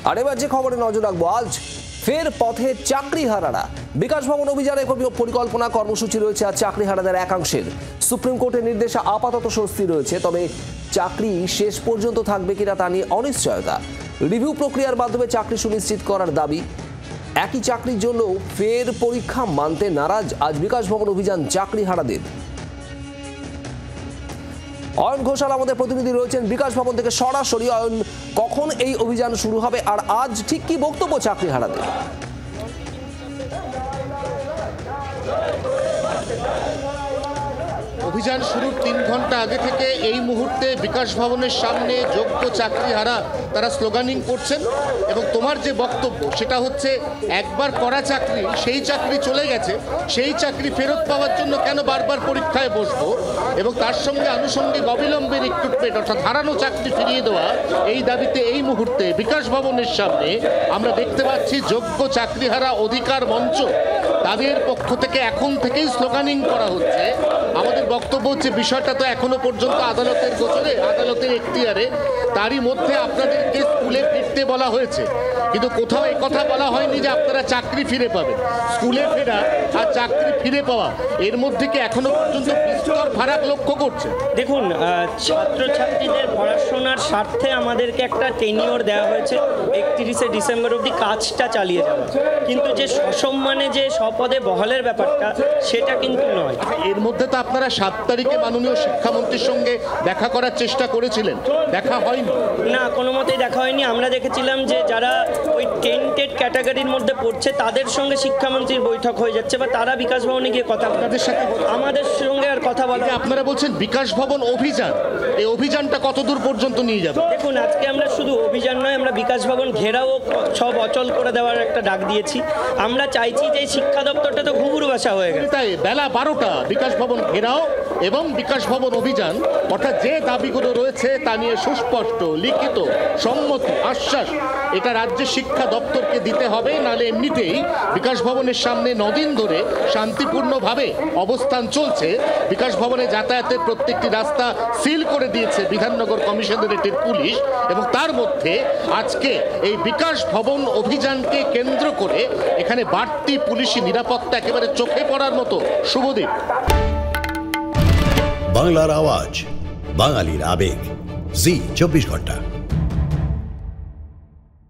আর এবার যে খবরে নজর রাখবো, আজ ফের পথে চাকরিহারারা। বিকাশ ভবন অভিযানে পরিকল্পনা কর্মসূচি রয়েছে আজ চাকরিহারাদের একাংশের। সুপ্রিম কোর্টের নির্দেশে আপাতত স্বস্তি রয়েছে, তবে চাকরি শেষ পর্যন্ত থাকবে কিনা তা নিয়ে অনিশ্চয়তা। রিভিউ প্রক্রিয়ার মাধ্যমে চাকরি সুনিশ্চিত করার দাবি। একই চাকরির জন্য ফের পরীক্ষা মানতে নারাজ আজ বিকাশ ভবন অভিযান চাকরিহারাদের। অয়ন ঘোষাল আমাদের প্রতিনিধি রয়েছেন বিকাশ ভবন থেকে সরাসরি। অয়ন, কখন এই অভিযান শুরু হবে আর আজ ঠিক কি বক্তব্য চাকরিহারাদের? অভিযান শুরুর 3 ঘন্টা আগে থেকে এই মুহূর্তে বিকাশ ভবনের সামনে যোগ্য চাকরিহারা তারা স্লোগানিং করছেন এবং তোমার যে বক্তব্য সেটা হচ্ছে একবার করা চাকরি, সেই চাকরি চলে গেছে, সেই চাকরি ফেরত পাওয়ার জন্য কেন বারবার পরীক্ষায় বসবো, এবং তার সঙ্গে আনুষঙ্গিক অবিলম্বে রিক্রুটমেন্ট অর্থাৎ হারানো চাকরি ফিরিয়ে দেওয়া, এই দাবিতে এই মুহূর্তে বিকাশ ভবনের সামনে আমরা দেখতে পাচ্ছি যোগ্য চাকরিহারা অধিকার মঞ্চ তাদের পক্ষ থেকে এখন থেকেই স্লোগানিং করা হচ্ছে। আমাদের বক্তব্য হচ্ছে বিষয়টা তো এখনো পর্যন্ত আদালতের গোচরে, আদালতের এখতিয়ারে, তারই মধ্যে আপনাদেরকে স্কুলে ফিরতে বলা হয়েছে, কিন্তু কোথাও এই কথা বলা হয়নি যে আপনারা চাকরি ফিরে পাবেন। স্কুলে ফেরা আর চাকরি ফিরে পাওয়া এর মধ্যে কি এখনো পর্যন্ত বিস্তর ফারাক লক্ষ্য করছে? দেখুন, ছাত্রছাত্রীদের পড়াশোনার স্বার্থে আমাদেরকে একটা টেনিওর দেওয়া হয়েছে 31শে ডিসেম্বর অবধি কাজটা চালিয়ে যাওয়া, কিন্তু যে সসম্মানে যে স্বপদে বহালের ব্যাপারটা সেটা কিন্তু নয়। এর মধ্যে তো আপনারা 7 তারিখে মাননীয় শিক্ষামন্ত্রীর সঙ্গে দেখা করার চেষ্টা করেছিলেন, দেখা হয়নি? না, কোনো মতেই দেখা হয়নি। আমরা দেখেছিলাম যে যারা ওই টেন্টেড ক্যাটাগরির মধ্যে পড়ছে তাদের সঙ্গে শিক্ষামন্ত্রীর বৈঠক হয়ে যাচ্ছে, বা তারা বিকাশ ভবনে গিয়ে কথা তাদের সাথে, আমাদের সঙ্গে আর কথা বলা। আপনারা বলছেন বিকাশ ভবন অভিযান, এই অভিযানটা কতদূর পর্যন্ত নিয়ে যাবে? দেখুন, আজকে আমরা শুধু অভিযান নয়, আমরা বিকাশ ভবন ঘেরাও সব অচল করে দেওয়ার একটা ডাক দিয়েছি। আমরা চাইছি যে শিক্ষা দপ্তরটা তো ঘুঘুর বাসা হয়ে গেছে। তাই বেলা 12টা বিকাশ ভবন ঘেরাও এবং বিকাশ ভবন অভিযান, অর্থাৎ যে দাবিগুলো রয়েছে তা নিয়ে সুস্পষ্ট লিখিত সম্মতি আশ্বাস এটা রাজ্যের শিক্ষা দপ্তরকে দিতে হবে, নাহলে এমনিতেই বিকাশ ভবনের সামনে 9 দিন ধরে শান্তিপূর্ণভাবে অবস্থান চলছে। বিকাশ ভবনে যাতায়াতের প্রত্যেকটি রাস্তা সিল করে দিয়েছে বিধাননগর কমিশনারেটের পুলিশ, এবং তার মধ্যে আজকে এই বিকাশ ভবন অভিযানকে কেন্দ্র করে এখানে বাড়তি পুলিশি নিরাপত্তা একেবারে চোখে পড়ার মতো। শুভদীপ। বাংলার আওয়াজ, বাঙালির আবেগ, জি 24 ঘন্টা।